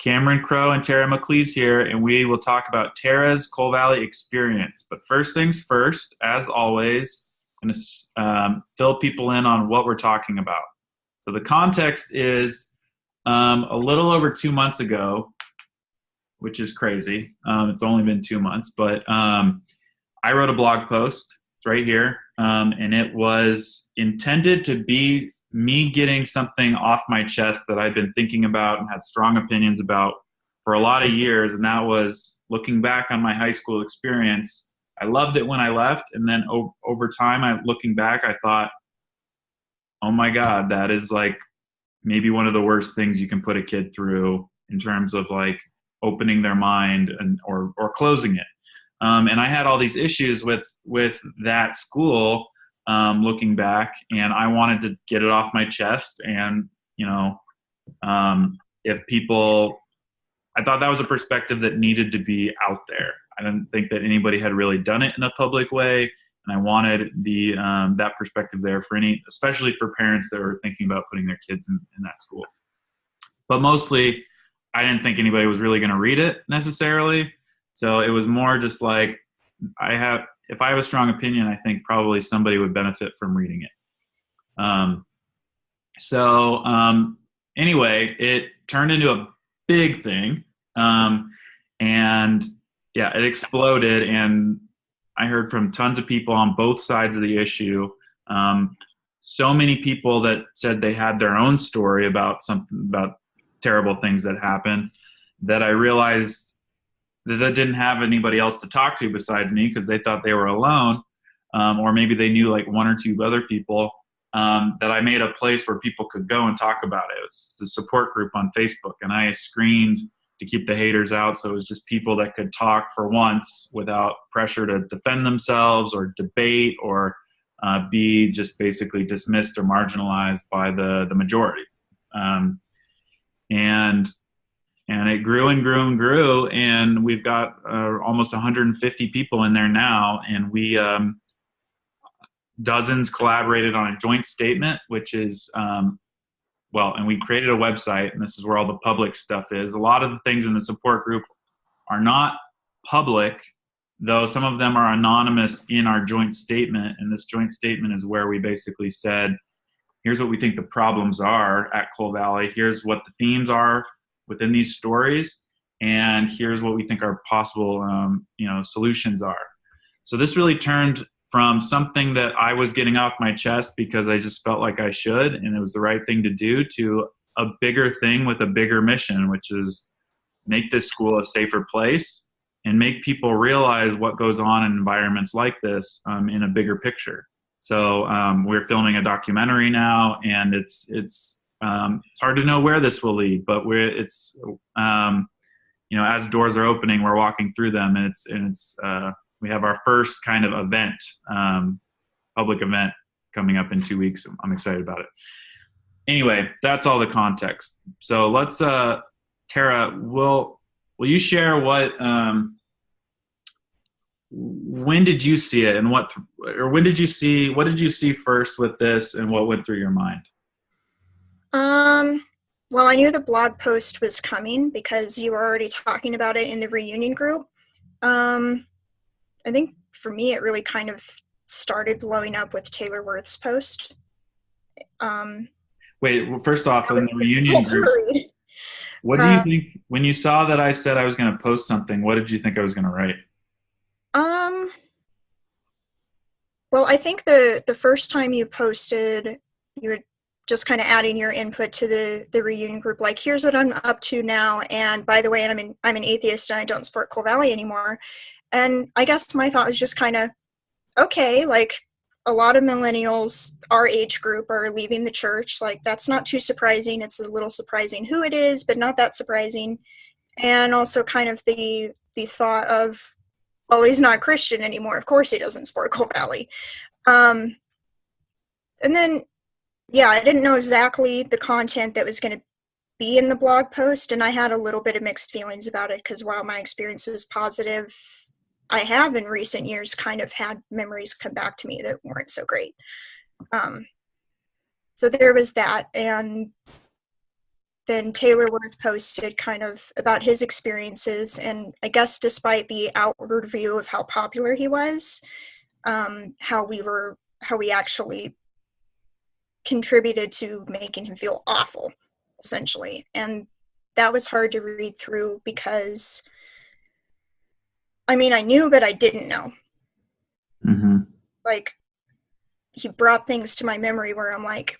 Cameron Crowe and Tara McClees here, and we will talk about Tara's Coal Valley experience. But first things first, as always, I'm going to fill people in on what we're talking about. So the context is a little over 2 months ago, which is crazy. It's only been 2 months, but I wrote a blog post. It's right here, and it was intended to be me getting something off my chest that I'd been thinking about and had strong opinions about for a lot of years, and that was looking back on my high school experience. I loved it when I left, and then over time, looking back, I thought, oh my God, that is like maybe one of the worst things you can put a kid through in terms of like opening their mind or closing it. And I had all these issues with that school, looking back, and I wanted to get it off my chest. And, if people, I thought that was a perspective that needed to be out there. I didn't think that anybody had really done it in a public way. And I wanted that perspective there for especially for parents that were thinking about putting their kids in that school. But mostly, I didn't think anybody was really going to read it necessarily. So it was more just like, if I have a strong opinion, I think probably somebody would benefit from reading it. Anyway, it turned into a big thing. And yeah, it exploded. And I heard from tons of people on both sides of the issue. So many people that said they had their own story about terrible things that happened, that I realized that didn't have anybody else to talk to besides me, because they thought they were alone, or maybe they knew like one or two other people, that I made a place where people could go and talk about it. It was a support group on Facebook, and I screened to keep the haters out, so it was just people that could talk for once without pressure to defend themselves or debate or be just basically dismissed or marginalized by the majority. And it grew and grew and grew, and we've got almost 150 people in there now, and we dozens collaborated on a joint statement, which is and we created a website, and this is where all the public stuff is. A lot of the things in the support group are not public, though some of them are anonymous in our joint statement, and this joint statement is where we basically said, here's what we think the problems are at Coal Valley, here's what the themes are within these stories, and here's what we think our possible solutions are. So this really turned from something that I was getting off my chest because I just felt like I should and it was the right thing to do, to a bigger thing with a bigger mission, which is make this school a safer place and make people realize what goes on in environments like this in a bigger picture. So we're filming a documentary now, and it's hard to know where this will lead, but as doors are opening, we're walking through them, and we have our first kind of event, public event, coming up in 2 weeks. I'm excited about it. Anyway, that's all the context. So let's, Tara, will you share what when did you see it, and what did you see first with this, and what went through your mind? Well, I knew the blog post was coming because you were already talking about it in the reunion group. I think for me, it really kind of started blowing up with Taylor Worth's post. Wait, well, first off, in the reunion group, what do you think, when you saw that I said I was going to post something, what did you think I was going to write? Well, I think the first time you posted, you were just kind of adding your input to the reunion group, like, here's what I'm up to now, and by the way, I'm an atheist and I don't support Coal Valley anymore. And I guess my thought was just kind of, okay, like, a lot of millennials, our age group, are leaving the church. Like, that's not too surprising. It's a little surprising who it is, but not that surprising. And also kind of the thought of, well, he's not Christian anymore. Of course he doesn't support Coal Valley. And then, yeah, I didn't know exactly the content that was going to be in the blog post, and I had a little bit of mixed feelings about it because while my experience was positive, I have in recent years kind of had memories come back to me that weren't so great. So there was that, and then Taylor Worth posted kind of about his experiences, and I guess despite the outward view of how popular he was, how we actually contributed to making him feel awful, essentially. And that was hard to read through because, I mean, I knew, but I didn't know. Mm-hmm. Like, he brought things to my memory where I'm like,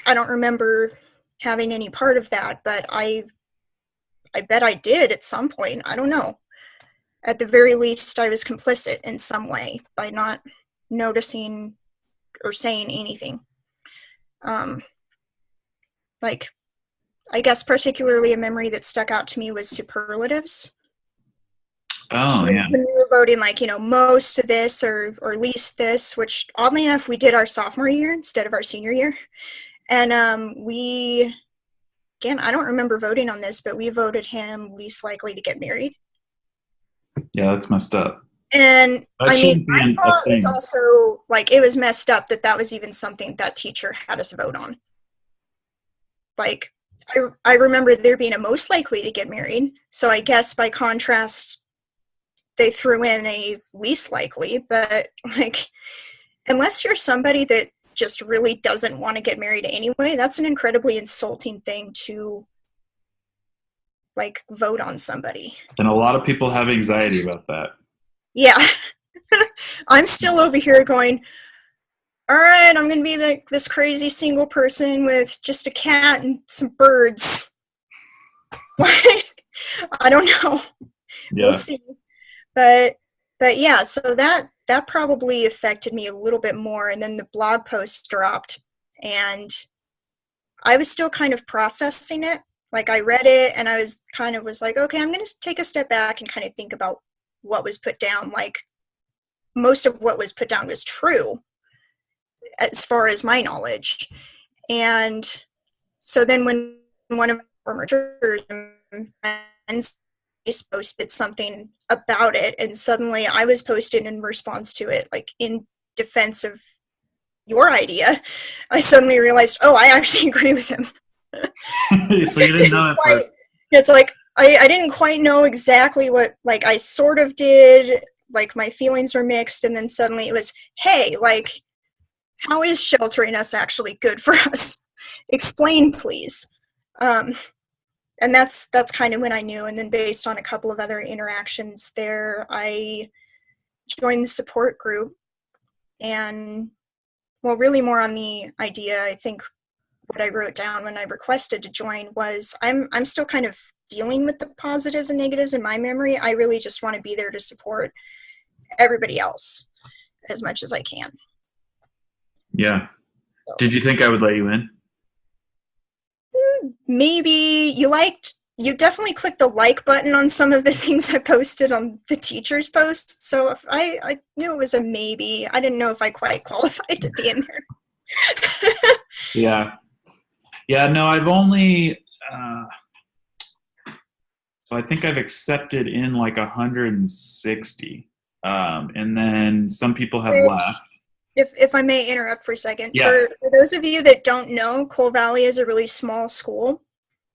I don't remember having any part of that, but I bet I did at some point. I don't know. At the very least, I was complicit in some way by not noticing or saying anything. Like, I guess particularly a memory that stuck out to me was superlatives. Oh, yeah. When we were voting, like, you know, most of this or least this, which oddly enough, we did our sophomore year instead of our senior year. And again, I don't remember voting on this, but we voted him least likely to get married. Yeah, that's messed up. And That I mean, shouldn't be I a thought it was thing. also, like, it was messed up that was even something that teacher had us vote on. Like, I remember there being a most likely to get married. So I guess by contrast, they threw in a least likely, but like, unless you're somebody that just really doesn't want to get married anyway, that's an incredibly insulting thing to, like, vote on somebody. And a lot of people have anxiety about that. Yeah. I'm still over here going, all right, I'm going to be this crazy single person with just a cat and some birds. I don't know. Yeah. We'll see. But yeah, so that probably affected me a little bit more. And then the blog post dropped, and I was still kind of processing it. Like, I read it and I was like, okay, I'm going to take a step back and kind of think about what was put down. Like, most of what was put down was true as far as my knowledge. And so then when one of our mergers friends posted something about it, and suddenly I was posting in response to it, like in defense of your idea, I suddenly realized, oh, I actually agree with him. So you didn't know at first. It's like, I didn't quite know exactly what, like, I sort of did, like, my feelings were mixed, and then suddenly it was, hey, like, how is sheltering us actually good for us? Explain, please. And that's kind of when I knew. And then based on a couple of other interactions there, I joined the support group. And, well, really more on the idea, I think what I wrote down when I requested to join was, I'm still kind of dealing with the positives and negatives in my memory. I really just want to be there to support everybody else as much as I can. Yeah. Did you think I would let you in? Maybe you definitely clicked the like button on some of the things I posted on the teacher's posts. So if I knew it was a maybe. I didn't know if I quite qualified to be in there. Yeah. Yeah, no, I've only, so I think I've accepted in like 160. And then some people have left. If I may interrupt for a second, Yeah. For those of you that don't know, Cole Valley is a really small school.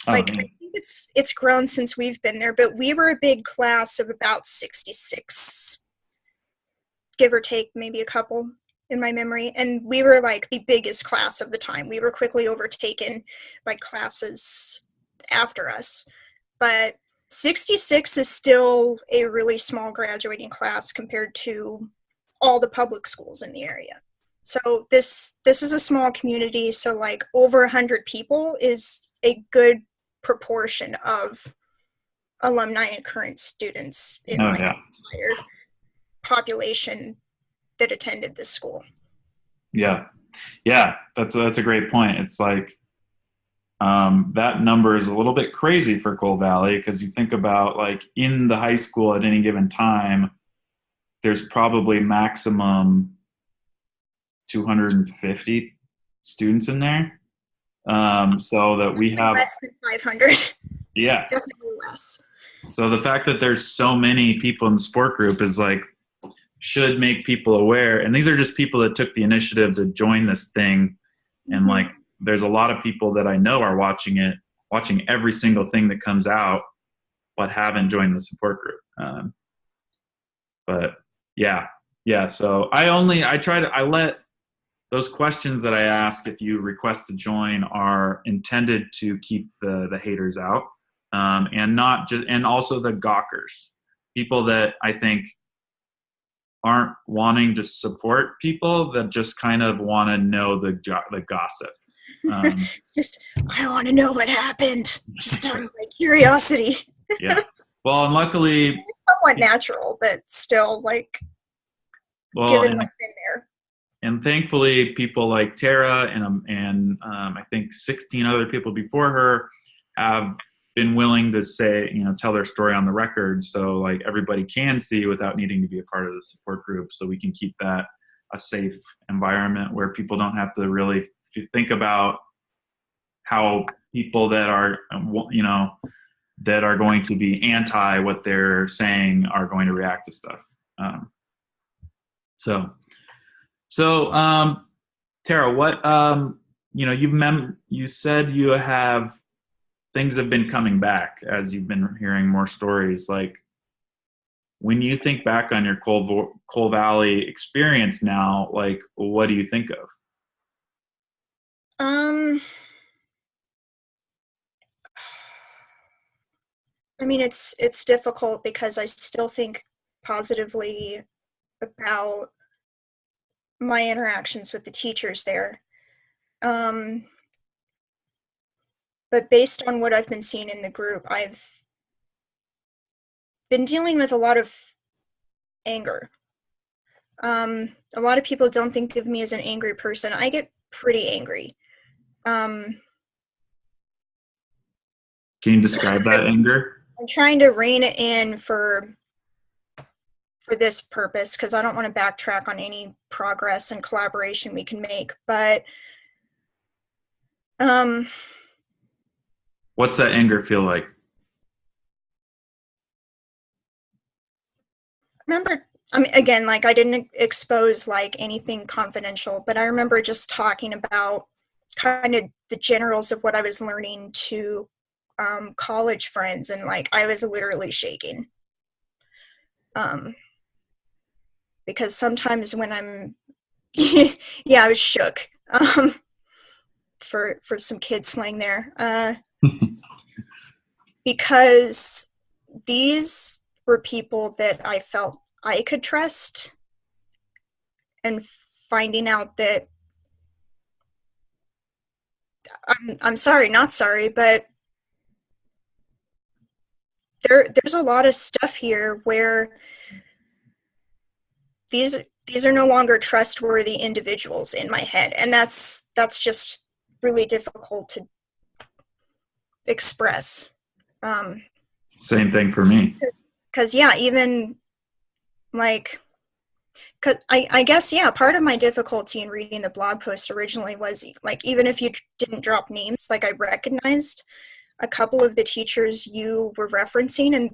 I think it's grown since we've been there, but we were a big class of about 66, give or take, maybe a couple in my memory. And we were like the biggest class of the time. We were quickly overtaken by classes after us. But 66 is still a really small graduating class compared to all the public schools in the area. So this is a small community, so like over 100 people is a good proportion of alumni and current students in the entire population that attended this school. Yeah. Yeah, that's a great point. It's like that number is a little bit crazy for Cole Valley, because you think about, like, in the high school at any given time, there's probably maximum 250 students in there. So that we have less than 500. Yeah. Definitely less. So the fact that there's so many people in the sport group is like, should make people aware. And these are just people that took the initiative to join this thing. And like, there's a lot of people that I know are watching it watching every single thing that comes out, but haven't joined the support group. But yeah. So I let those questions that I ask if you request to join are intended to keep the haters out, and not just, and also the gawkers, people that I think aren't wanting to support people, that just kind of want to know the gossip. Just, I want to know what happened, just out of my curiosity. Yeah. Well, and luckily, it's somewhat natural, but still, like, given what's in there. And thankfully, people like Tara and I think 16 other people before her have been willing to say, tell their story on the record, so like everybody can see without needing to be a part of the support group, so we can keep that a safe environment where people don't have to really think about how people that are, that are going to be anti what they're saying are going to react to stuff. So, Tara, what, you said you have, things have been coming back as you've been hearing more stories. Like, when you think back on your Coal Valley experience now, like, what do you think of? I mean, it's difficult because I still think positively about my interactions with the teachers there. But based on what I've been seeing in the group, I've been dealing with a lot of anger. A lot of people don't think of me as an angry person. I get pretty angry. Can you describe that anger? I'm trying to rein it in for this purpose, because I don't want to backtrack on any progress and collaboration we can make. But what's that anger feel like? Remember, I mean, again, like, I didn't expose like anything confidential, but I remember just talking about kind of the generals of what I was learning to college friends, and like I was literally shaking. Because sometimes when I'm yeah, I was shook. For some kid slang there. Because these were people that I felt I could trust, and finding out that I'm sorry, not sorry, but there's a lot of stuff here where these are no longer trustworthy individuals in my head, and that's just really difficult to express. Same thing for me. Because yeah, even like, cause I guess, yeah, part of my difficulty in reading the blog post originally was like, even if you didn't drop names, like, I recognized a couple of the teachers you were referencing, and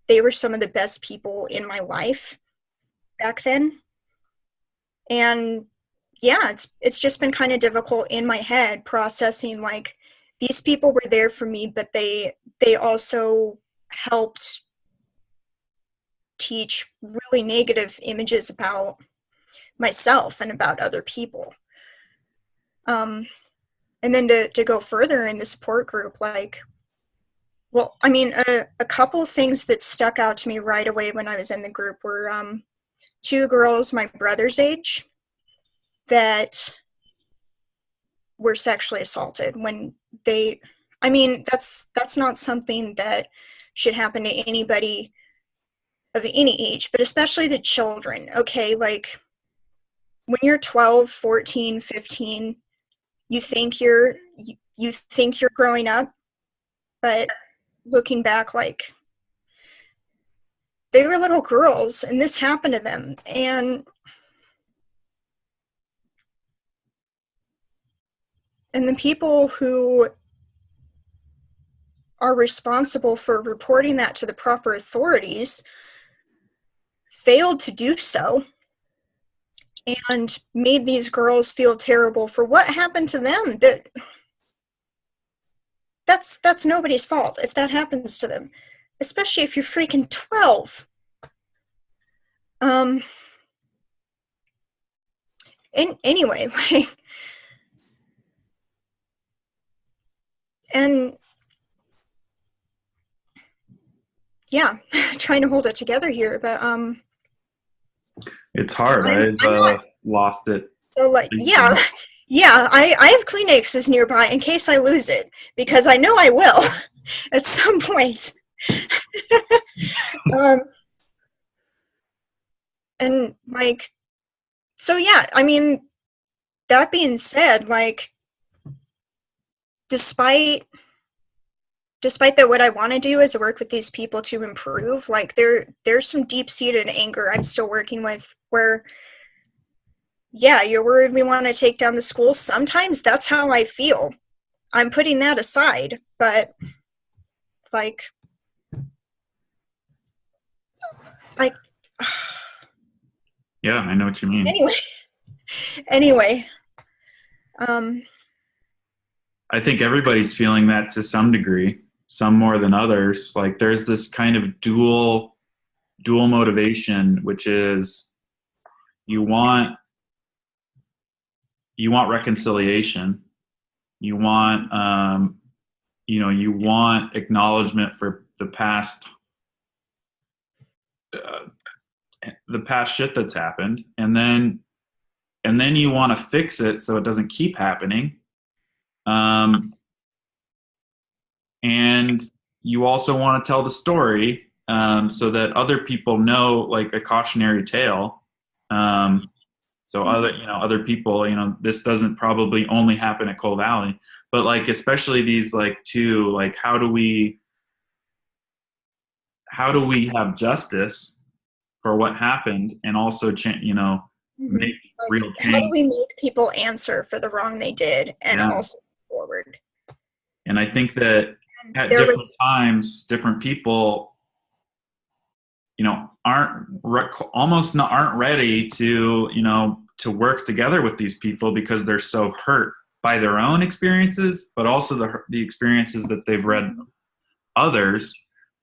they were some of the best people in my life back then. And yeah, it's just been kind of difficult in my head processing, like, these people were there for me, but they also helped teach really negative images about myself and about other people. And then to go further in the support group, like, well, I mean, a couple of things that stuck out to me right away when I was in the group were two girls my brother's age that were sexually assaulted when they, I mean, that's not something that should happen to anybody of any age, but especially the children. Okay, like, when you're 12, 14, 15, you think you're growing up, but looking back, like, they were little girls and this happened to them. And the people who are responsible for reporting that to the proper authorities failed to do so, and made these girls feel terrible for what happened to them. That that's nobody's fault if that happens to them, especially if you're freaking 12. Anyway, like, and yeah, trying to hold it together here, but It's hard. I'm not. I've lost it. So like, yeah, yeah, I have Kleenexes nearby in case I lose it, because I know I will at some point. um, and like, so yeah, I mean, that being said, like, despite that, what I want to do is work with these people to improve. Like, there's some deep-seated anger I'm still working with, where, yeah, you're worried we want to take down the school. Sometimes that's how I feel. I'm putting that aside, but like, like, Yeah, I know what you mean. anyway, I think everybody's feeling that to some degree, some more than others. Like there's this kind of dual motivation, which is you want reconciliation, you want you want acknowledgement for the past shit that's happened, and then you want to fix it so it doesn't keep happening. And you also want to tell the story so that other people know, like a cautionary tale. So other people, this doesn't probably only happen at Coal Valley, but like especially these like two, like how do we have justice for what happened, and also make real change. How do we make people answer for the wrong they did, and also move forward? And I think that at different times, different people, aren't ready to, to work together with these people because they're so hurt by their own experiences, but also the experiences that they've read others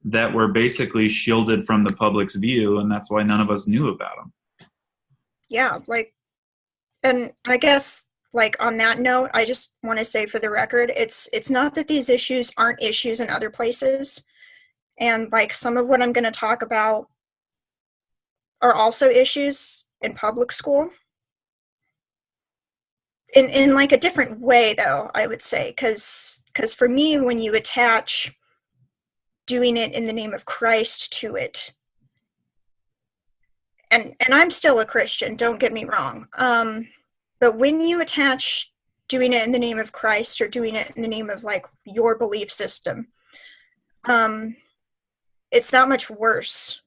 that were basically shielded from the public's view, and that's why none of us knew about them. Yeah, like, and I guess, like, on that note, I just want to say for the record, it's not that these issues aren't issues in other places, and like some of what I'm going to talk about are also issues in public school. In like a different way, though, I would say, because for me, when you attach doing it in the name of Christ to it, and I'm still a Christian, don't get me wrong, but when you attach doing it in the name of Christ, or doing it in the name of like your belief system, it's that much worse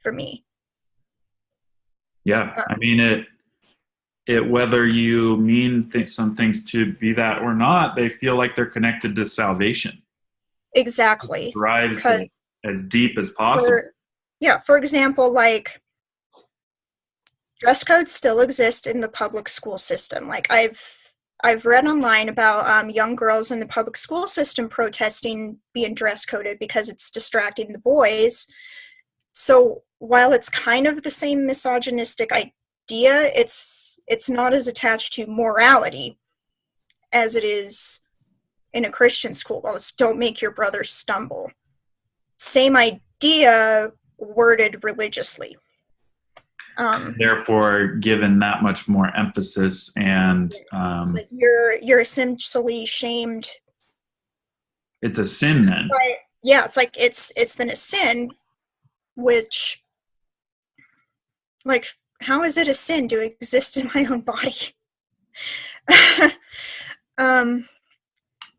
for me. Yeah, I mean it whether you mean some things to be that or not, they feel like they're connected to salvation. Exactly. It drives it as deep as possible. For example, like, dress codes still exist in the public school system. Like, I've read online about young girls in the public school system protesting being dress coded because it's distracting the boys. So while it's kind of the same misogynistic idea, it's not as attached to morality as it is in a Christian school. Well, it's don't make your brother stumble. Same idea, worded religiously. Therefore, given that much more emphasis, and like you're essentially shamed. It's a sin then. Yeah, it's like it's then a sin, which, like, how is it a sin to exist in my own body?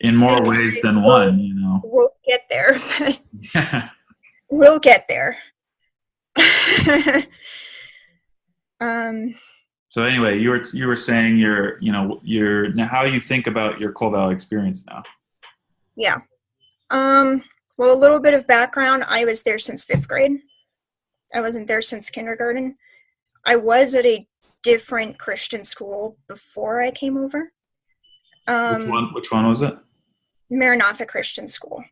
In more ways than one, We'll get there. We'll get there. So anyway, you were saying you're now, how you think about your Coal Valley experience now? Yeah. Well, a little bit of background. I was there since 5th grade. I wasn't there since kindergarten. I was at a different Christian school before I came over. Which one was it? Maranatha Christian School.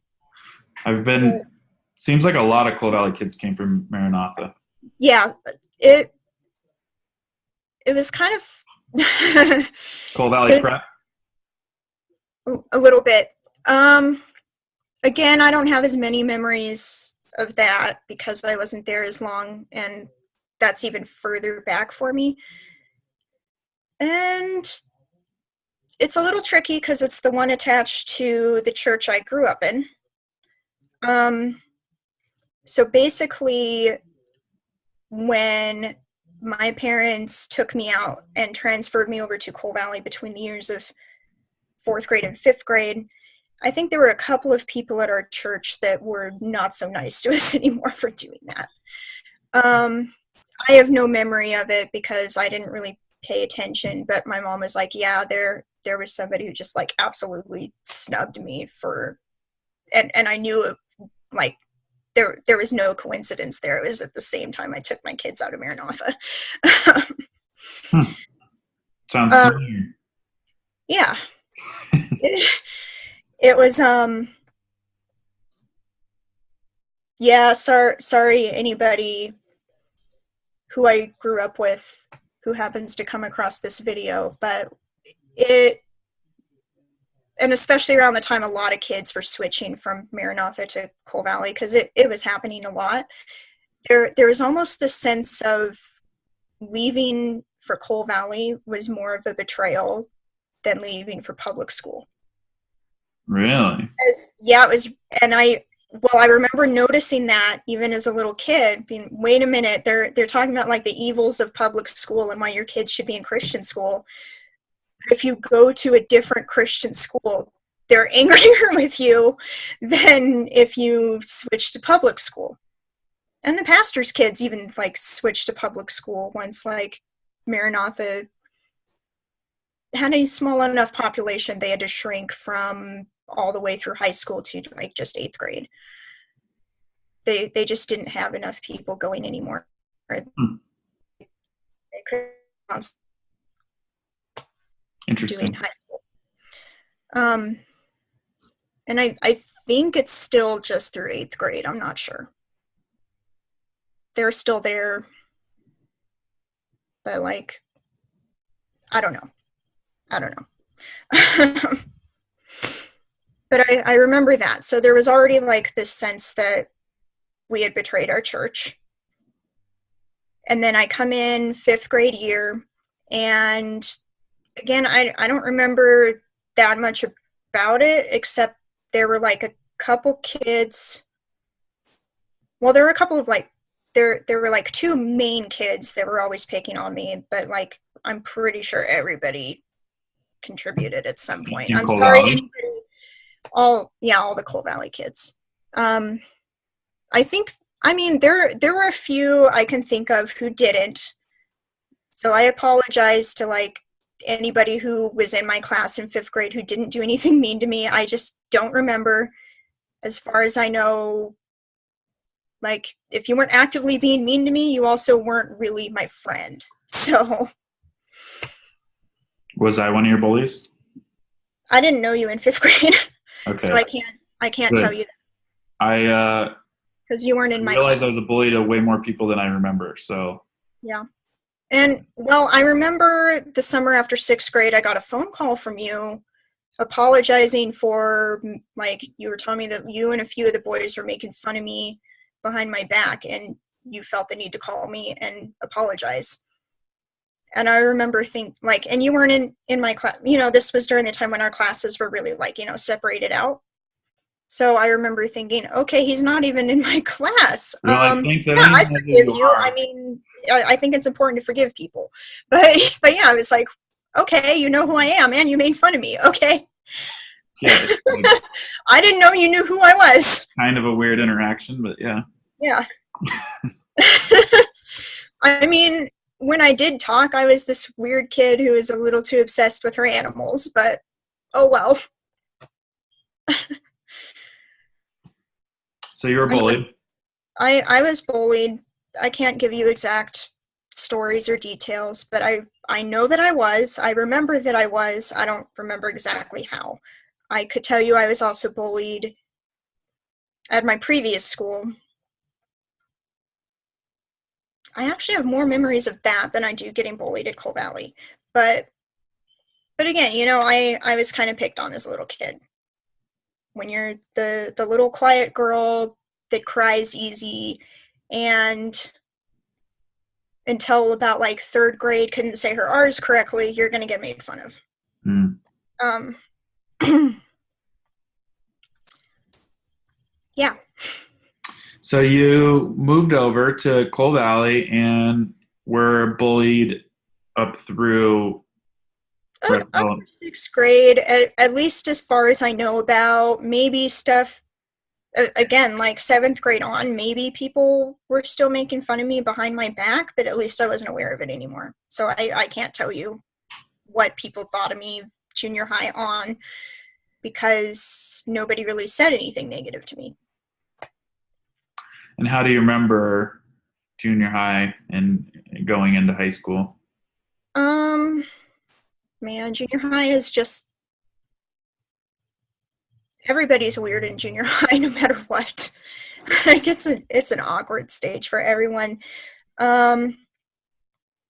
Seems like a lot of Cole Valley kids came from Maranatha. Yeah, it was kind of Cole Valley Prep? A little bit. Again, I don't have as many memories of that because I wasn't there as long, and that's even further back for me. And it's a little tricky because it's the one attached to the church I grew up in. So basically, when my parents took me out and transferred me over to Cole Valley between the years of 4th grade and 5th grade, I think there were a couple of people at our church that were not so nice to us anymore for doing that. I have no memory of it because I didn't really pay attention, but my mom was like, yeah, there was somebody who just like absolutely snubbed me for, and I knew it, like there was no coincidence there. It was at the same time I took my kids out of Maranatha. Sounds familiar. Yeah. It was yeah, sorry anybody who I grew up with who happens to come across this video, but and especially around the time a lot of kids were switching from Maranatha to Cole Valley, because it was happening a lot. There was almost the sense of leaving for Cole Valley was more of a betrayal than leaving for public school. Really? Yeah, it was, and I remember noticing that even as a little kid, being, wait a minute, they're talking about like the evils of public school and why your kids should be in Christian school. If you go to a different Christian school, they're angrier with you than if you switch to public school. And the pastor's kids even like switched to public school once like Maranatha had a small enough population they had to shrink from all the way through high school to like just 8th grade. They just didn't have enough people going anymore. They couldn't Interesting. doing high school. And I think it's still just through 8th grade. I'm not sure. They're still there, but like, I don't know. But I remember that. So there was already like this sense that we had betrayed our church. And then I come in 5th grade year, and again, I don't remember that much about it, except there were like a couple kids. Well, there were a couple of like, there were like 2 main kids that were always picking on me, but like, I'm pretty sure everybody contributed at some point. I'm sorry, anybody, all the Cole Valley kids. I mean, there were a few I can think of who didn't. So I apologize to like anybody who was in my class in 5th grade who didn't do anything mean to me. I just don't remember. As far as I know, like, if you weren't actively being mean to me, you also weren't really my friend. So. Was I one of your bullies? I didn't know you in 5th grade. Okay. So I can't tell you that. Because you weren't in my class. I realized I was a bully to way more people than I remember, so. Yeah. And, well, I remember the summer after 6th grade, I got a phone call from you apologizing for, like, you were telling me that you and a few of the boys were making fun of me behind my back, and you felt the need to call me and apologize. And I remember and you weren't in my class, this was during the time when our classes were really like, separated out. So I remember thinking, okay, he's not even in my class. I forgive you. I mean, I think it's important to forgive people. But yeah, I was like, okay, you know who I am, and you made fun of me. Okay. Yeah. I didn't know you knew who I was. Kind of a weird interaction, but yeah. Yeah. I mean, when I did talk, I was this weird kid who was a little too obsessed with her animals, but oh well. So you were bullied? I was bullied. I can't give you exact stories or details, but I know that I was. I remember that I was. I don't remember exactly how. I could tell you I was also bullied at my previous school. I actually have more memories of that than I do getting bullied at Coal Valley. But again, you know, I was kind of picked on as a little kid. When you're the little quiet girl that cries easy, and until about like third grade couldn't say her R's correctly, you're going to get made fun of. Um, yeah. So you moved over to Coal Valley and were bullied up through Up sixth grade, at least as far as I know about. Maybe stuff, again, like seventh grade on, maybe people were still making fun of me behind my back, but at least I wasn't aware of it anymore. So I can't tell you what people thought of me junior high on, because nobody really said anything negative to me. And how do you remember junior high and going into high school? Man, junior high is just, everybody's weird in junior high no matter what. Like it's an awkward stage for everyone. I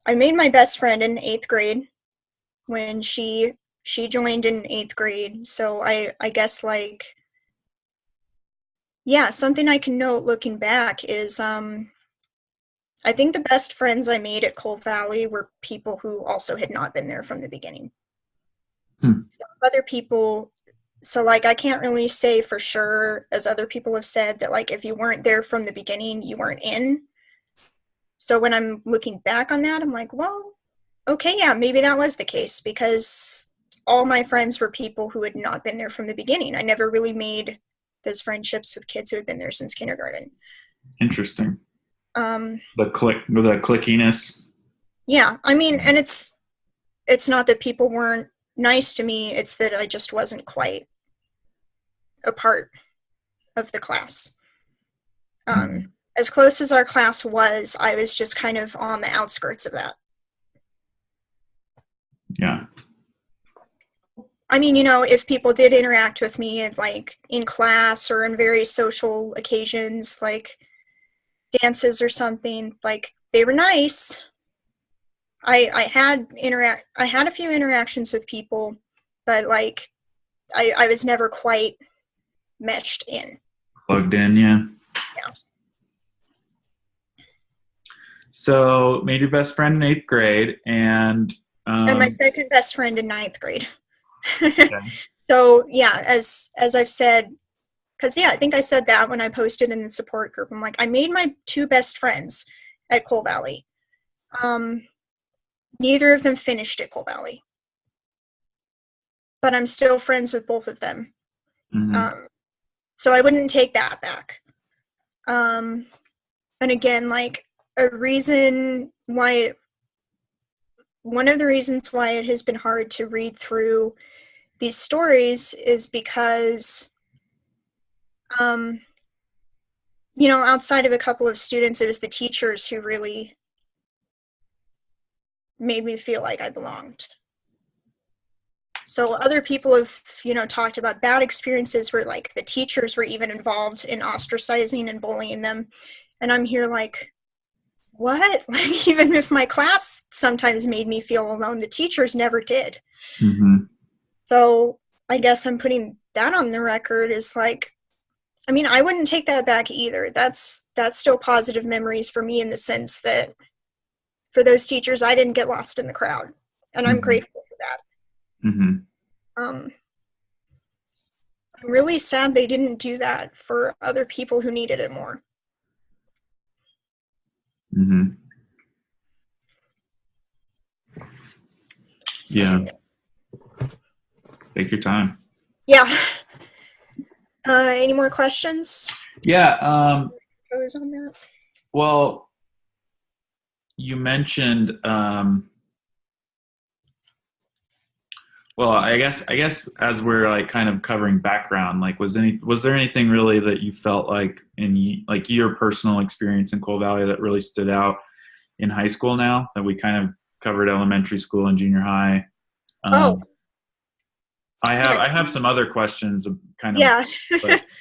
made my best friend in 8th grade when she joined in 8th grade. So I guess, like, yeah, something I can note looking back is I think the best friends I made at Coal Valley were people who also had not been there from the beginning. So other people, so like I can't really say for sure, as other people have said, that like if you weren't there from the beginning, you weren't in. So when I'm looking back on that, I'm like, well, okay, yeah, maybe that was the case, because all my friends were people who had not been there from the beginning. I never really made those friendships with kids who had been there since kindergarten. Interesting. The clickiness. Yeah, I mean, and it's not that people weren't nice to me, it's that I just wasn't quite a part of the class. As close as our class was, I was just kind of on the outskirts of that. Yeah. I mean, you know, if people did interact with me like in class or in various social occasions, like dances or something, like they were nice. I had a few interactions with people, but like I was never quite meshed in. Plugged in, yeah. Yeah. So made your best friend in 8th grade, and my second best friend in 9th grade. Okay. So yeah, as I've said, because yeah, I think I said that when I posted in the support group. I'm like, I made my 2 best friends at Coal Valley. Neither of them finished at Coal Valley, but I'm still friends with both of them. So I wouldn't take that back. And again, like one of the reasons why it has been hard to read through these stories is because, you know, outside of a couple of students, it was the teachers who really made me feel like I belonged. So other people have, you know, talked about bad experiences where like the teachers were even involved in ostracizing and bullying them. And I'm here like, what? Like, even if my class sometimes made me feel alone, the teachers never did. So I guess I'm putting that on the record is like, I mean, I wouldn't take that back either. That's still positive memories for me, in the sense that for those teachers, I didn't get lost in the crowd, and I'm grateful for that. I'm really sad they didn't do that for other people who needed it more. So, yeah. Take your time. Yeah. Any more questions? Yeah. On that? Well, you mentioned, well, I guess as we're like kind of covering background, like was there anything really that you felt like in like your personal experience in Coal Valley that really stood out in high school now that we kind of covered elementary school and junior high? I have some other questions, kind of, Yeah.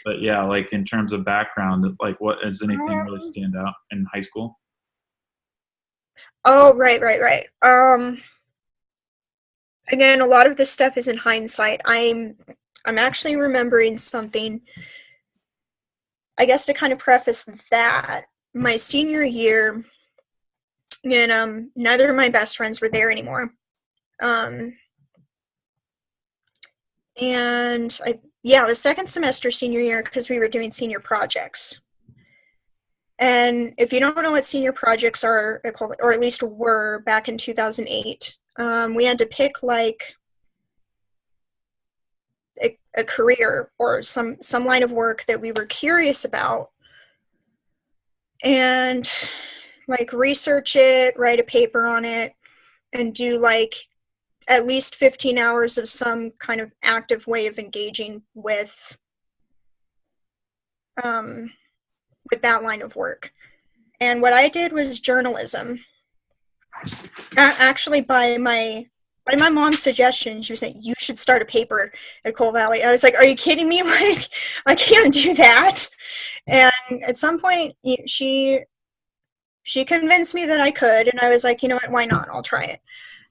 but yeah, like in terms of background, like what does anything really Um, stand out in high school? oh, right. Again, a lot of this stuff is in hindsight. I'm actually remembering something, I guess, to kind of preface that. My senior year, and neither of my best friends were there anymore. Um, and yeah, it was second semester senior year because we were doing senior projects. And if you don't know what senior projects are, or at least were back in 2008, we had to pick like a career or some line of work that we were curious about, and like research it, write a paper on it, and do like at least 15 hours of some kind of active way of engaging um, with that line of work. And what I did was journalism. Actually, by my mom's suggestion, she was saying you should start a paper at Coal Valley. I was like, "Are you kidding me? Like, I can't do that." And at some point, she convinced me that I could, and I was like, "You know what? Why not? I'll try it."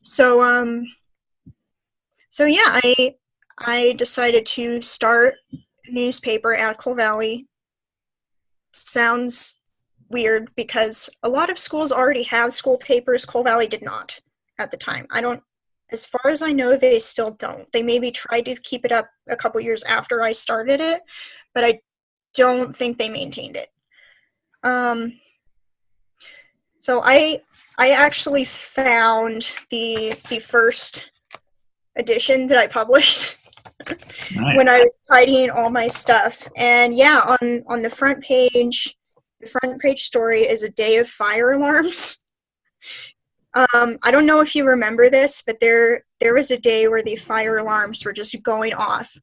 So so yeah, I decided to start a newspaper at Coal Valley. Sounds weird because a lot of schools already have school papers. Coal Valley did not at the time. I don't, as far as I know, they still don't. They maybe tried to keep it up a couple years after I started it, but I don't think they maintained it. Um, so I actually found the first edition that I published when Nice. I was tidying all my stuff. And yeah, on the front page, the front page story is a day of fire alarms. I don't know if you remember this, but there was a day where the fire alarms were just going off,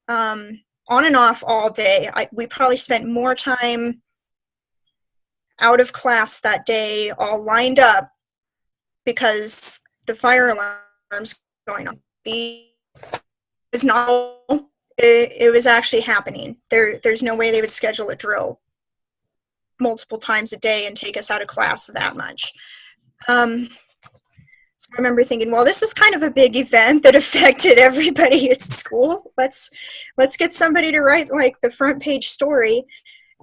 on and off all day. We probably spent more time out of class that day, all lined up because the fire alarms going on. It's not. It was actually happening. There's no way they would schedule a drill multiple times a day and take us out of class that much. So I remember thinking, well, this is kind of a big event that affected everybody at school. Let's get somebody to write like the front page story.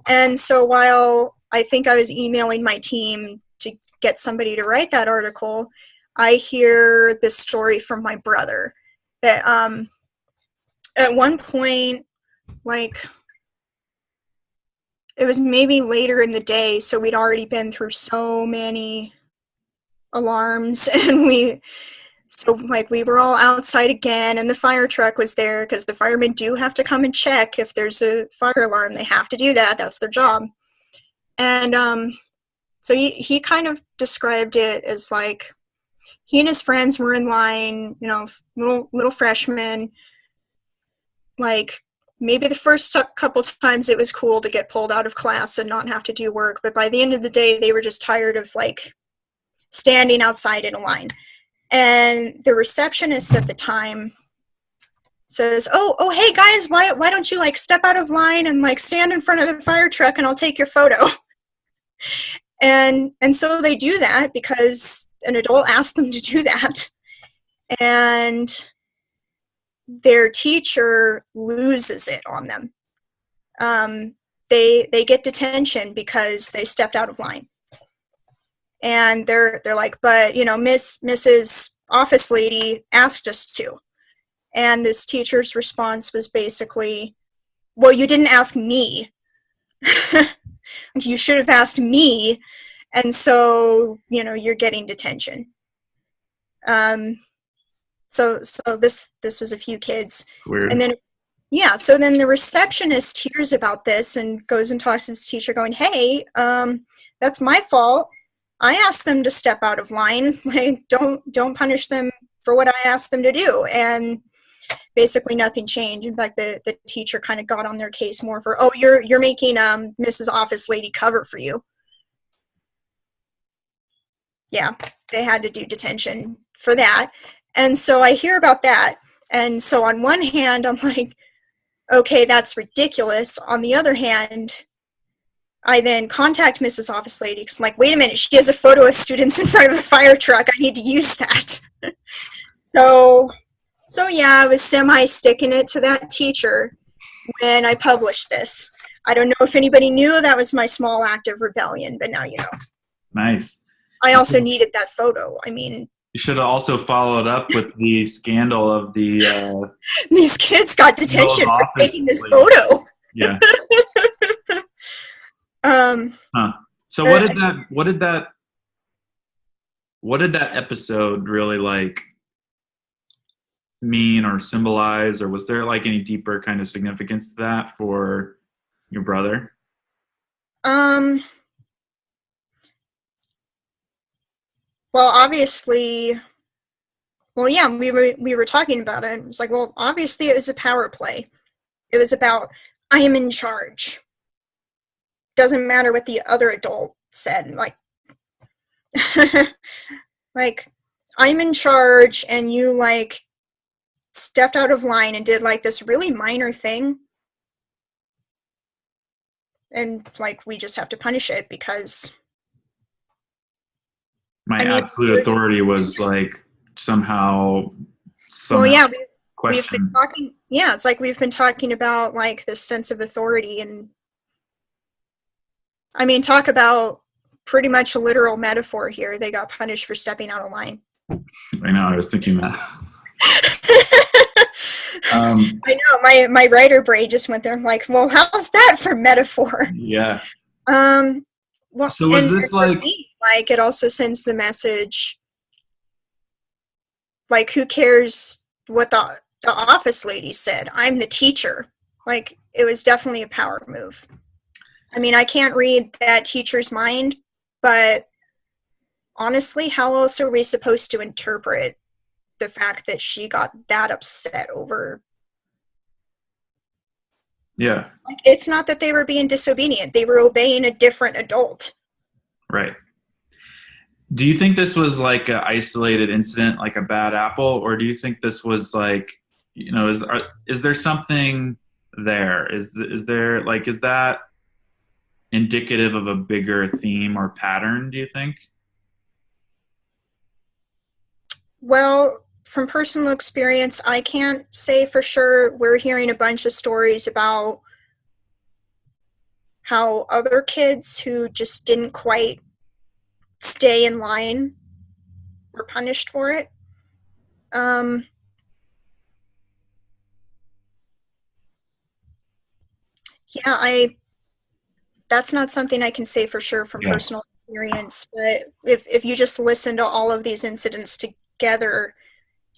And so while I think I was emailing my team to get somebody to write that article, I hear this story from my brother that at one point, like it was maybe later in the day, so we'd already been through so many alarms, and we were all outside again, and the fire truck was there because the firemen do have to come and check if there's a fire alarm. They have to do that. That's their job. And so he kind of described it as like he and his friends were in line, you know, little freshmen. Like maybe the first couple times it was cool to get pulled out of class and not have to do work, but by the end of the day they were just tired of like standing outside in a line. And the receptionist at the time says, oh, hey guys, why don't you like step out of line and like stand in front of the fire truck and I'll take your photo. And so they do that because an adult asked them to do that. And their teacher loses it on them. They get detention because they stepped out of line. And they're like, but you know, Mrs. Office Lady asked us to. And this teacher's response was basically, well, you didn't ask me. You should have asked me. And so, you know, you're getting detention. So this was a few kids. Weird. And then, yeah, so then the receptionist hears about this and goes and talks to his teacher going, hey, that's my fault. I asked them to step out of line. Like, don't punish them for what I asked them to do. And basically nothing changed. In fact, the teacher kind of got on their case more for, oh, you're making Mrs. Office Lady cover for you. Yeah, they had to do detention for that. And so I hear about that. And so on one hand, I'm like, okay, that's ridiculous. On the other hand, I then contact Mrs. Office Lady because I'm like, wait a minute, she has a photo of students in front of a fire truck. I need to use that. So yeah, I was semi-sticking it to that teacher when I published this. I don't know if anybody knew that was my small act of rebellion, but now you know. Nice. I also needed that photo. I mean, you should have also followed up with the scandal of the these kids got detention for taking this lady. photo. Yeah. So what did that episode really like mean or symbolize, or was there like any deeper kind of significance to that for your brother? Well, obviously, well, yeah, we were talking about it. It was like, well, obviously it was a power play. It was about, I am in charge. Doesn't matter what the other adult said. Like, like, I'm in charge, and you, like, stepped out of line and did, like, this really minor thing. And, like, we just have to punish it because... My absolute authority was, like, somehow well, yeah, we've been talking, yeah, it's like we've been talking about, like, this sense of authority, and I mean, talk about pretty much a literal metaphor here. They got punished for stepping out of line. I know, I was thinking that. I know, my writer brain just went there. I'm like, well, how's that for metaphor? Yeah. Well, so was this like it also sends the message, like, who cares what the office lady said? I'm the teacher. Like, it was definitely a power move. I mean, I can't read that teacher's mind, but honestly, how else are we supposed to interpret the fact that she got that upset over? Yeah. Like, it's not that they were being disobedient. They were obeying a different adult. Right. Do you think this was like an isolated incident, like a bad apple, or do you think this was like, you know, is there something there? Is there, like, is that indicative of a bigger theme or pattern, do you think? Well, from personal experience, I can't say for sure. We're hearing a bunch of stories about how other kids who just didn't quite stay in line were punished for it. Yeah, that's not something I can say for sure from personal experience, but if you just listen to all of these incidents together,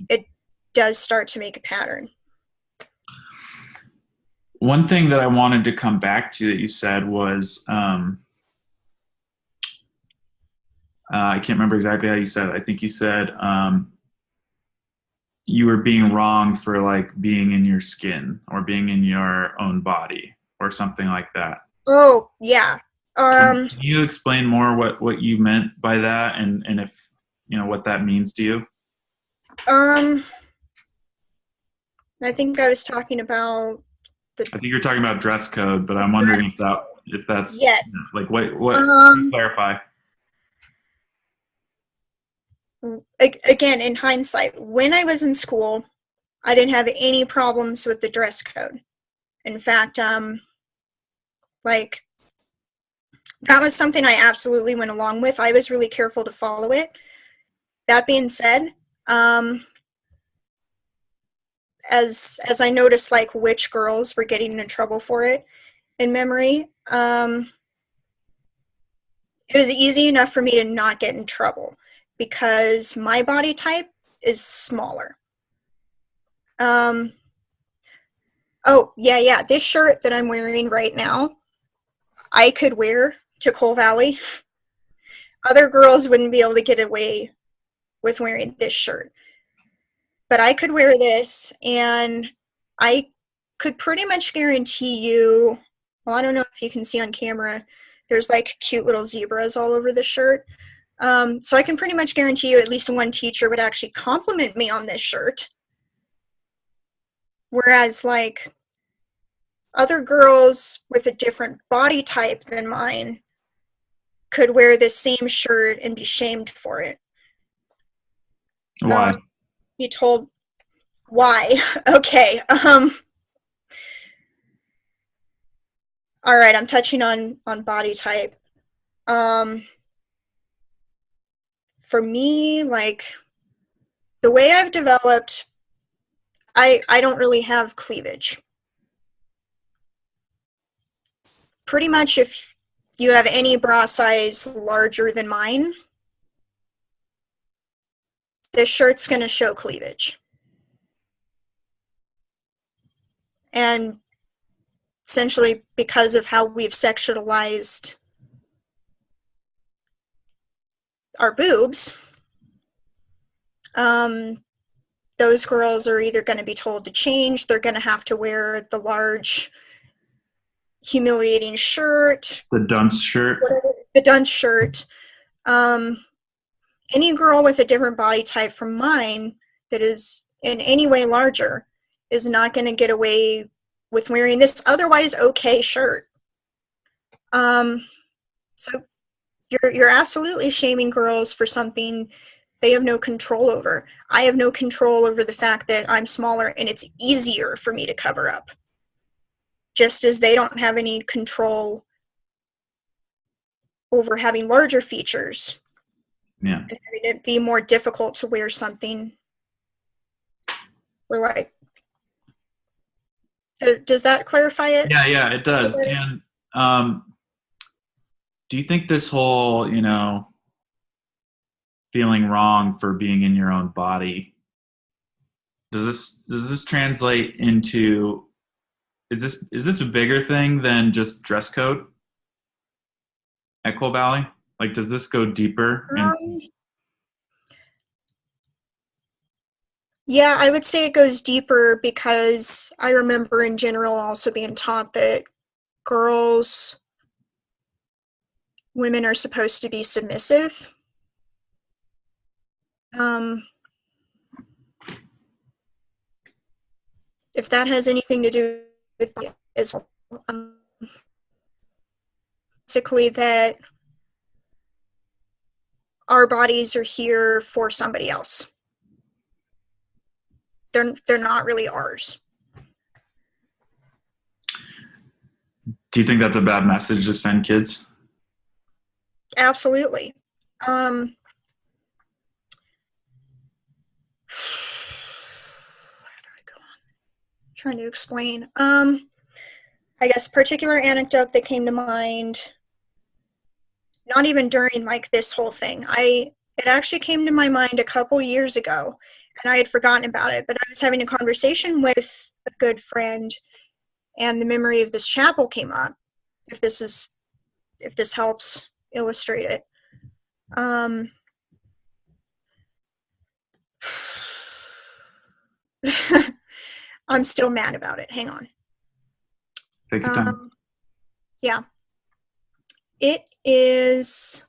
it does start to make a pattern. One thing that I wanted to come back to that you said was, I can't remember exactly how you said it. I think you said you were being wronged for, like, being in your skin or being in your own body or something like that. Oh, yeah. Can you explain more what you meant by that, and if, you know, what that means to you? I think I was talking about I think you're talking about dress code, but I'm wondering if that's yes. Like, what can you clarify? Again, in hindsight, when I was in school, I didn't have any problems with the dress code. In fact, like, that was something I absolutely went along with. I was really careful to follow it. That being said, as I noticed, like, which girls were getting in trouble for it in memory, it was easy enough for me to not get in trouble because my body type is smaller. Oh, yeah, this shirt that I'm wearing right now, I could wear to Coal Valley. Other girls wouldn't be able to get away with wearing this shirt. But I could wear this, and I could pretty much guarantee you, well, I don't know if you can see on camera, there's, like, cute little zebras all over the shirt. So I can pretty much guarantee you at least one teacher would actually compliment me on this shirt. Whereas like other girls with a different body type than mine could wear this same shirt and be shamed for it. Why? Be told why. Okay. All right, I'm touching on body type. For me, like the way I've developed, I don't really have cleavage. Pretty much if you have any bra size larger than mine, this shirt's going to show cleavage. And essentially because of how we've sexualized our boobs, those girls are either going to be told to change, they're going to have to wear the large humiliating shirt. The dunce shirt. The dunce shirt. Any girl with a different body type from mine that is in any way larger is not going to get away with wearing this otherwise okay shirt. So you're absolutely shaming girls for something they have no control over. I have no control over the fact that I'm smaller and it's easier for me to cover up. Just as they don't have any control over having larger features. Yeah. And having it be more difficult to wear something. We're like, does that clarify it? Yeah, it does. And do you think this whole, feeling wrong for being in your own body, does this translate into, is this a bigger thing than just dress code at Coal Valley? Like, does this go deeper? Yeah, I would say it goes deeper because I remember in general also being taught that women are supposed to be submissive. If that has anything to do with it as well, basically that our bodies are here for somebody else. They're not really ours. Do you think that's a bad message to send kids? Absolutely. Trying to explain. I guess particular anecdote that came to mind, not even during like this whole thing. It actually came to my mind a couple years ago, and I had forgotten about it, but I was having a conversation with a good friend, and the memory of this chapel came up, if this helps illustrate it. I'm still mad about it. Hang on. Take your time. Yeah. It is...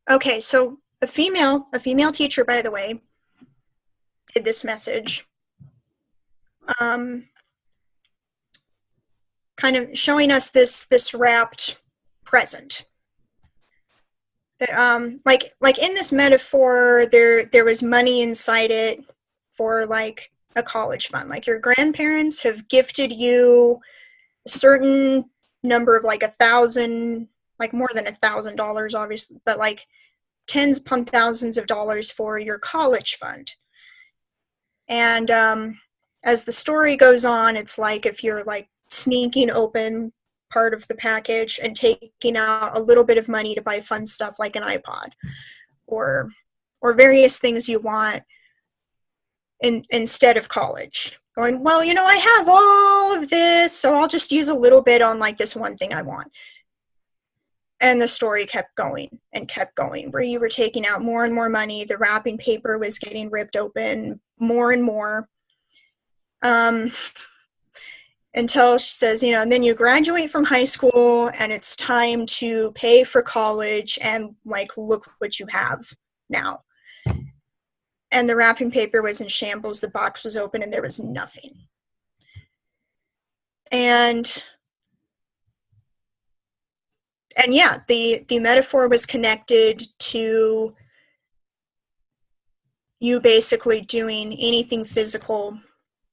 Okay, so a female teacher, by the way, did this message. Kind of showing us this wrapped present. That, like in this metaphor, there was money inside it for like a college fund. Like your grandparents have gifted you a certain number of like $1,000, like more than $1,000, obviously, but like tens upon thousands of dollars for your college fund. And as the story goes on, it's like if you're like sneaking open part of the package and taking out a little bit of money to buy fun stuff like an iPod or various things you want instead of college. Going, well, I have all of this, so I'll just use a little bit on like this one thing I want. And the story kept going and kept going, where you were taking out more and more money. The wrapping paper was getting ripped open more and more. Until she says, and then you graduate from high school and it's time to pay for college and like, look what you have now. and the wrapping paper was in shambles. The box was open and there was nothing. And yeah, the metaphor was connected to you basically doing anything physical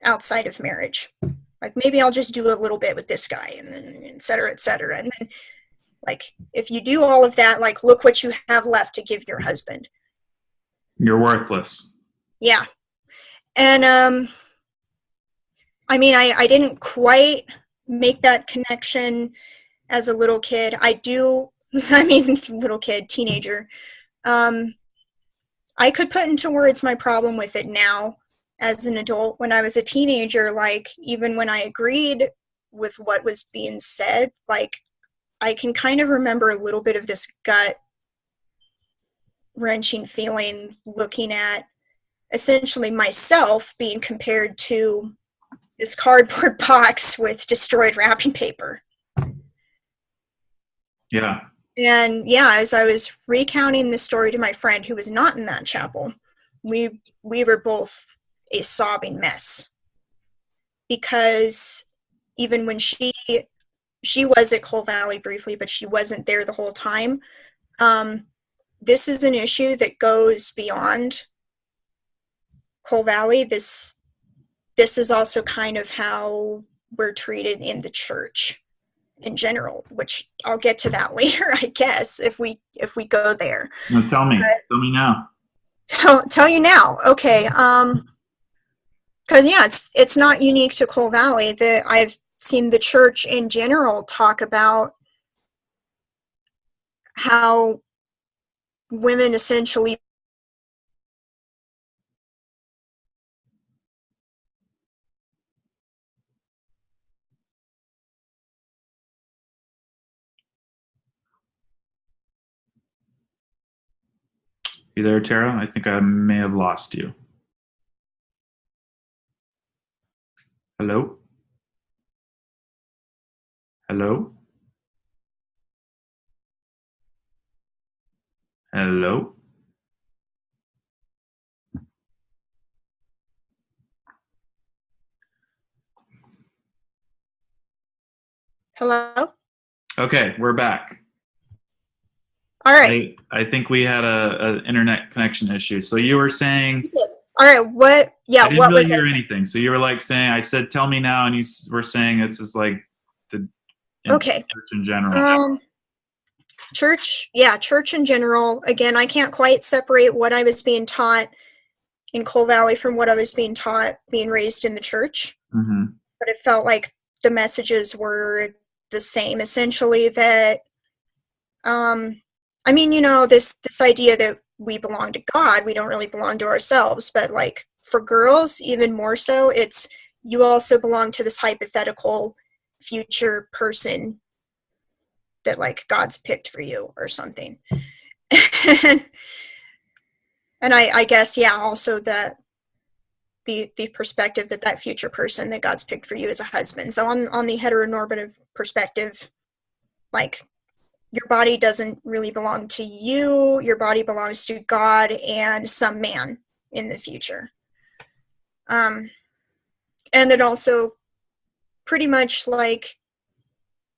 outside of marriage. Like, maybe I'll just do a little bit with this guy, and then et cetera, et cetera. And then, like, if you do all of that, like, look what you have left to give your husband. You're worthless. Yeah. And, I mean, I didn't quite make that connection as a little kid. Little kid, teenager. I could put into words my problem with it now as an adult. When I was a teenager, like, even when I agreed with what was being said, like, I can kind of remember a little bit of this gut-wrenching feeling looking at essentially myself being compared to this cardboard box with destroyed wrapping paper. Yeah. And yeah, as I was recounting this story to my friend who was not in that chapel, we were both a sobbing mess. Because even when she was at Coal Valley briefly, but she wasn't there the whole time, this is an issue that goes beyond Coal Valley. This is also kind of how we're treated in the church in general, which I'll get to that later, I guess, if we go there. No, tell me now. Tell you now. Okay. Because yeah, it's not unique to Coal Valley. That I've seen the church in general talk about how women essentially You there, Tara? I think I may have lost you. Hello? Hello? Hello? Hello? Okay, we're back. All right. I think we had a internet connection issue. So you were saying... All right, what I didn't what really was hear this? anything. So you were like saying, I said, tell me now, and you were saying this is like the Okay. church in general. Church in general. Again, I can't quite separate what I was being taught in Coal Valley from what I was being taught being raised in the church. Mm-hmm. But it felt like the messages were the same, essentially, that I mean, you know, this idea that we belong to God, we don't really belong to ourselves, but like for girls, even more so, it's you also belong to this hypothetical future person that like God's picked for you or something. And I guess, yeah, also that the perspective that future person that God's picked for you is a husband. So on the heteronormative perspective, like, your body doesn't really belong to you. Your body belongs to God and some man in the future. And it also pretty much like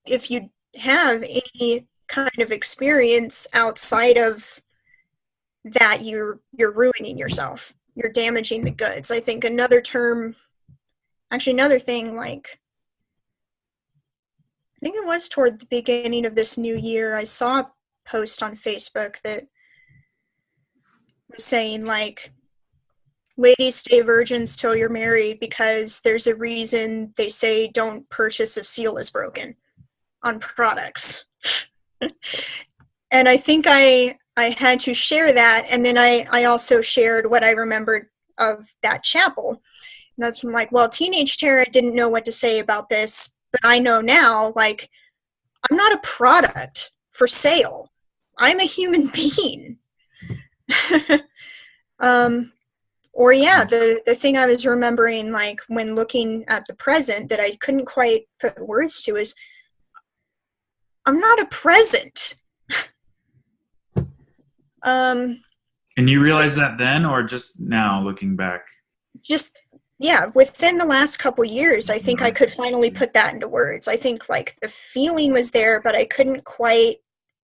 if you have any kind of experience outside of that, you're ruining yourself. You're damaging the goods. I think another thing, like, I think it was toward the beginning of this new year, I saw a post on Facebook that was saying, like, ladies, stay virgins till you're married because there's a reason they say don't purchase if seal is broken on products. And I think I had to share that, and then I also shared what I remembered of that chapel. And that's when, like, well, teenage Tara didn't know what to say about this, but I know now, like, I'm not a product for sale. I'm a human being. Or yeah, the thing I was remembering, like, when looking at the present that I couldn't quite put words to is, I'm not a present. In And you realize that then, or just now looking back? Just, yeah, within the last couple years, I think I could finally put that into words. I think like the feeling was there, but I couldn't quite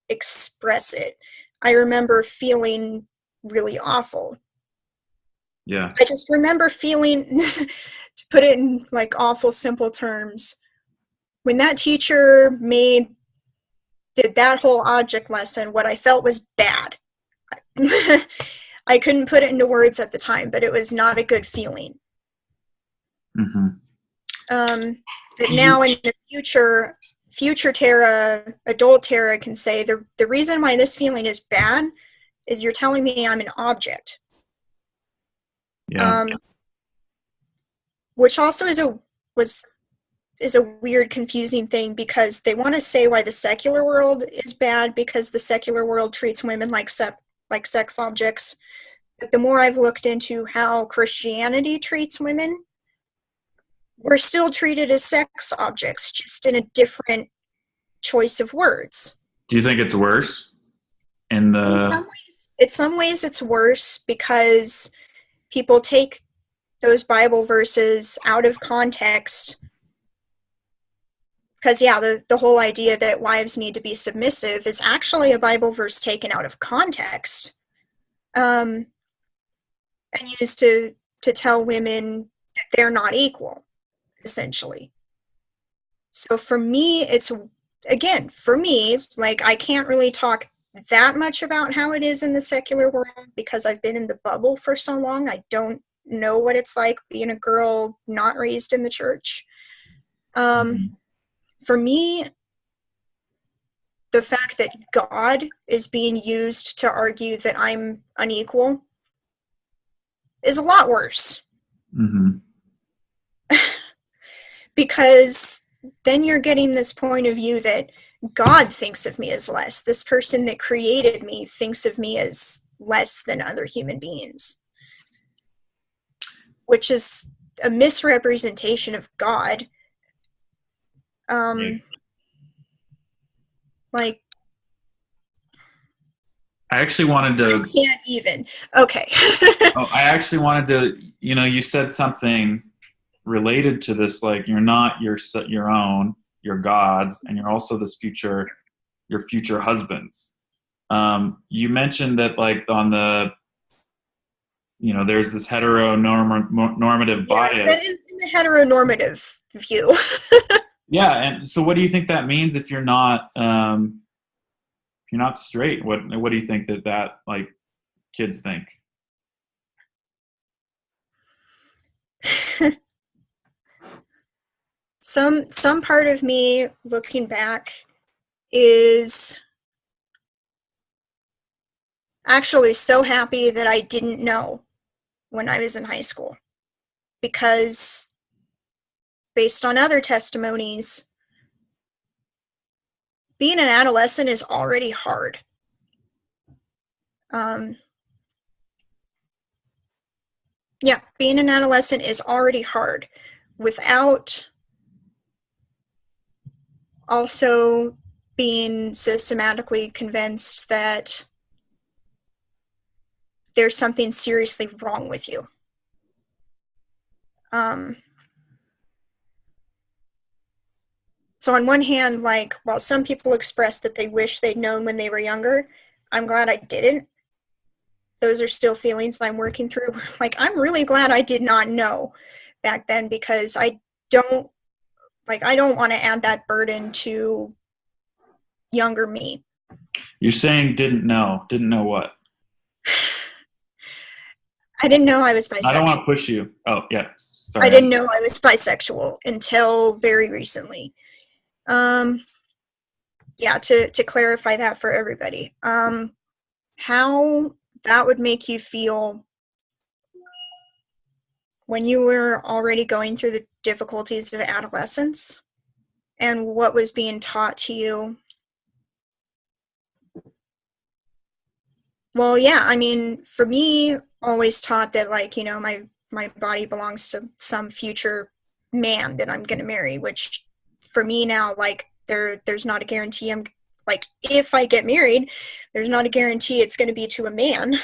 express it. I remember feeling really awful. Yeah. I just remember feeling, to put it in like awful simple terms, when that teacher did that whole object lesson, what I felt was bad. I couldn't put it into words at the time, but it was not a good feeling. Mm-hmm. But now in the future Tara, adult Tara can say the reason why this feeling is bad is you're telling me I'm an object. Yeah. Which also is a weird, confusing thing, because they want to say why the secular world is bad because the secular world treats women like sex objects. But the more I've looked into how Christianity treats women, we're still treated as sex objects, just in a different choice of words. Do you think it's worse? In some ways it's worse because people take those Bible verses out of context. Because, yeah, the whole idea that wives need to be submissive is actually a Bible verse taken out of context, and used to tell women that they're not equal, essentially. So for me, like, I can't really talk that much about how it is in the secular world because I've been in the bubble for so long. I don't know what it's like being a girl not raised in the church. For me, the fact that God is being used to argue that I'm unequal is a lot worse. Mm-hmm. Because then you're getting this point of view that God thinks of me as less. This person that created me thinks of me as less than other human beings, which is a misrepresentation of God. Like, I actually wanted to. I can't even. Okay. I actually wanted to. You said something related to this, like you're not your own, you're God's, and you're also your future husbands. You mentioned that, like, on the, there's this heteronormative bias. In the heteronormative view. Yeah, and so what do you think that means if you're not straight? What do you think that like kids think? Some part of me looking back is actually so happy that I didn't know when I was in high school, because based on other testimonies, being an adolescent is already hard. Being an adolescent is already hard without also being systematically convinced that there's something seriously wrong with you. So on one hand, like, while some people express that they wish they'd known when they were younger, I'm glad I didn't. Those are still feelings I'm working through. Like, I'm really glad I did not know back then, because I don't want to add that burden to younger me. You're saying didn't know what? I didn't know I was bisexual. I don't want to push you. Oh, yeah. Sorry. I didn't know I was bisexual until very recently. To clarify that for everybody. How that would make you feel when you were already going through the difficulties of adolescence and what was being taught to you. Well, yeah, I mean, for me, always taught that, like, my body belongs to some future man that I'm going to marry, which for me now, like, there's not a guarantee I'm, like, if I get married, there's not a guarantee it's going to be to a man.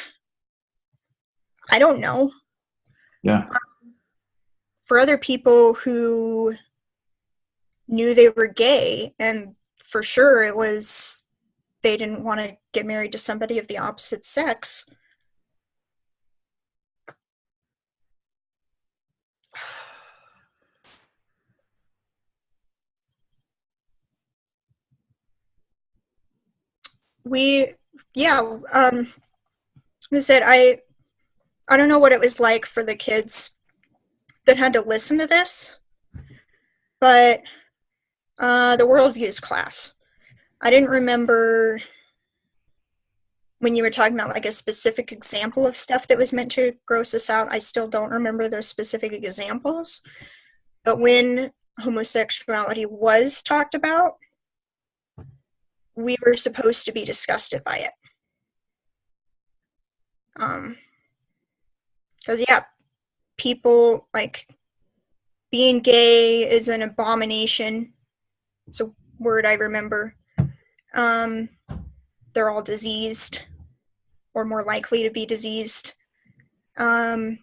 I don't know. Yeah. For other people who knew they were gay, and for sure it was they didn't want to get married to somebody of the opposite sex. We, yeah, I said I don't know what it was like for the kids that had to listen to this, but the worldviews class. I didn't remember when you were talking about like a specific example of stuff that was meant to gross us out. I still don't remember those specific examples. But when homosexuality was talked about, we were supposed to be disgusted by it. Because, yeah, people like being gay is an abomination. It's a word I remember. They're all diseased or more likely to be diseased. Or,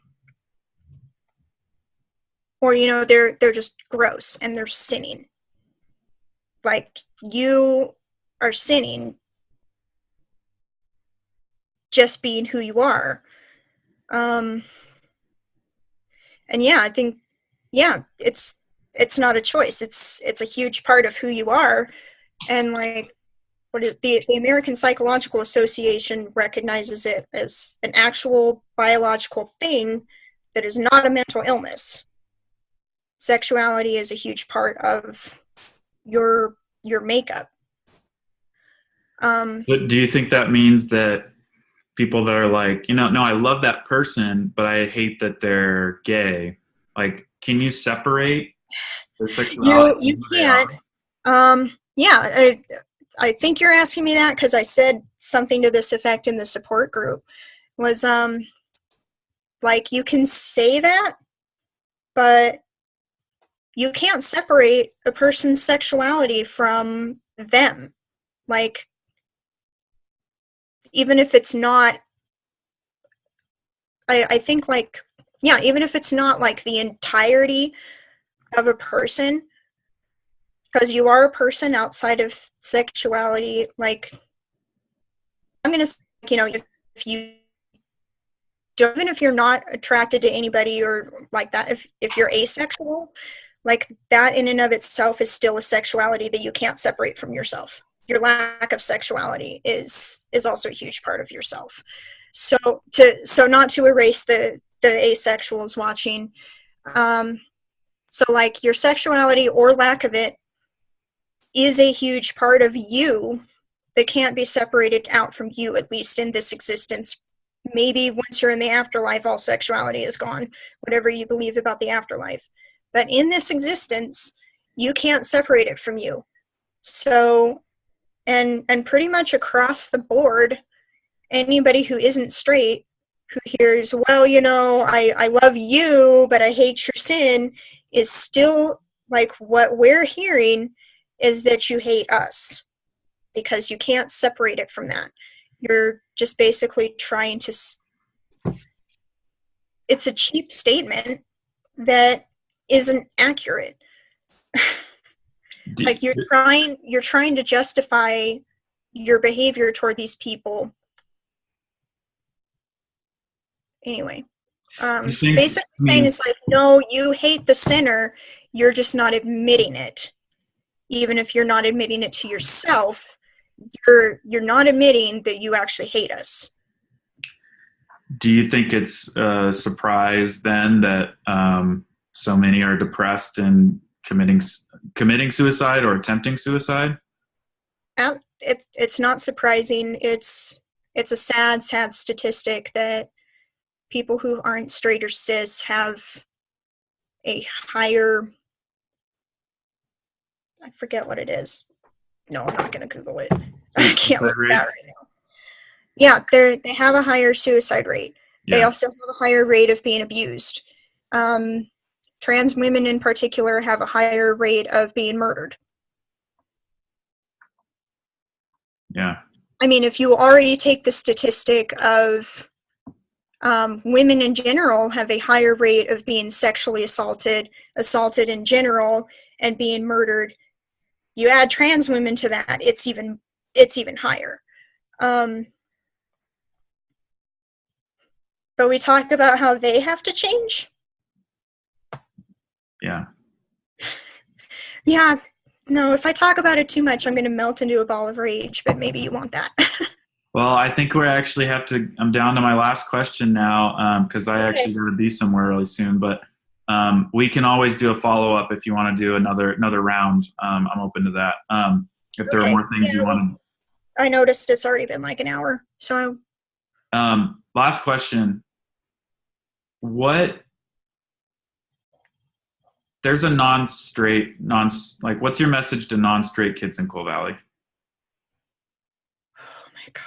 you know, they're just gross and they're sinning. Like, you are sinning just being who you are. And yeah, I think, yeah, it's not a choice. It's a huge part of who you are. And like, what is the American Psychological Association recognizes it as an actual biological thing that is not a mental illness. Sexuality is a huge part of your makeup. But do you think that means that people that are like, you know, no, I love that person, but I hate that they're gay. Like, can you separate their sexuality You from who they can't. are? Yeah, I think you're asking me that because I said something to this effect in the support group. Was like, you can say that, but you can't separate a person's sexuality from them. Like, even if it's not, I think, like, yeah, even if it's not like the entirety of a person, because you are a person outside of sexuality. Like, I'm gonna say, you know, if you don't, even if you're not attracted to anybody or like that, if you're asexual, like that in and of itself is still a sexuality that you can't separate from yourself. Your lack of sexuality is also a huge part of yourself. So not to erase the asexuals watching, so like your sexuality or lack of it is a huge part of you that can't be separated out from you, at least in this existence. Maybe once you're in the afterlife, all sexuality is gone, whatever you believe about the afterlife. But in this existence, you can't separate it from you. So, and pretty much across the board, anybody who isn't straight, who hears, well, you know, I love you, but I hate your sin, is still like, what we're hearing is that you hate us, because you can't separate it from that. You're just basically trying to, it's a cheap statement that isn't accurate. Like, you're trying to justify your behavior toward these people. Anyway, basically saying is like, no, you hate the sinner, you're just not admitting it. Even if you're not admitting it to yourself, you're not admitting that you actually hate us. Do you think it's a surprise then that so many are depressed and committing suicide or attempting suicide? It's not surprising. It's a sad statistic that people who aren't straight or cis have a higher, I forget what it is. No, I'm not going to Google it. I can't look at that right now. Yeah, they have a higher suicide rate. Yeah. They also have a higher rate of being abused. Trans women in particular have a higher rate of being murdered. Yeah. I mean, if you already take the statistic of Women in general have a higher rate of being sexually assaulted in general, and being murdered. You add trans women to that, it's even higher. But we talk about how they have to change. Yeah. Yeah. No, if I talk about it too much, I'm going to melt into a ball of rage, but maybe you want that. Well, I think we actually have to, I'm down to my last question now, because I actually got to be somewhere really soon, but we can always do a follow-up if you want to do another round. I'm open to that. If there are more things you want to. I noticed it's already been like an hour, so. Last question. There's a what's your message to non-straight kids in Coal Valley? Oh my God.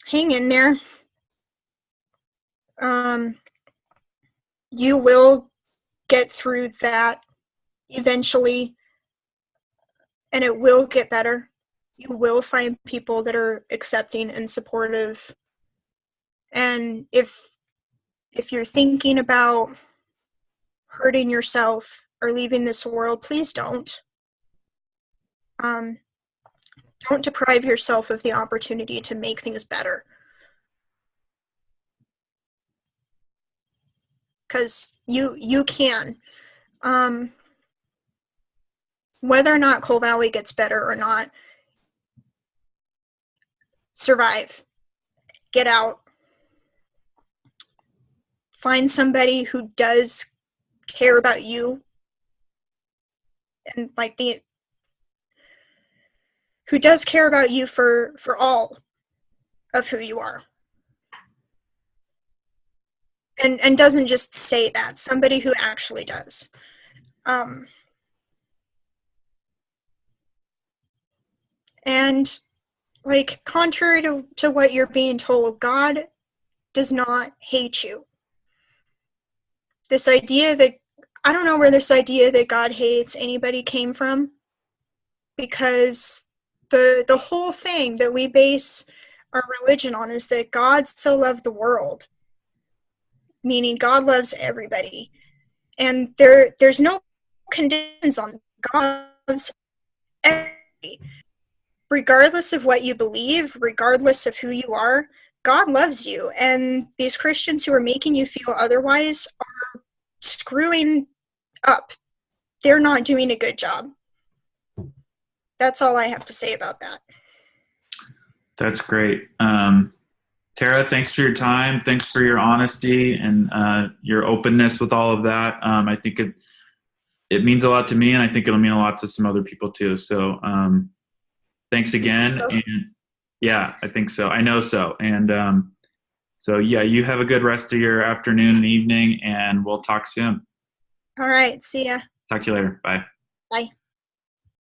Hang in there. You will get through that eventually, and it will get better. You will find people that are accepting and supportive. And if you're thinking about hurting yourself or leaving this world, please don't. Don't deprive yourself of the opportunity to make things better. Because you can. Whether or not Coal Valley gets better or not, survive. Get out. Find somebody who does care about you, and who does care about you for all of who you are. And doesn't just say that. Somebody who actually does. And contrary to what you're being told, God does not hate you. This idea that, I don't know where this idea that God hates anybody came from, because the whole thing that we base our religion on is that God so loved the world, meaning God loves everybody. And there's no conditions on God loves everybody. Regardless of what you believe, regardless of who you are, God loves you. And these Christians who are making you feel otherwise are screwing up. They're not doing a good job. That's all I have to say about that. That's great. Tara, thanks for your time. Thanks for your honesty and your openness with all of that. I think it means a lot to me, and I think it'll mean a lot to some other people too. So thanks again. So. And yeah, I think so. I know so. And so yeah, you have a good rest of your afternoon and evening, and we'll talk soon. All right. See ya. Talk to you later. Bye. Bye.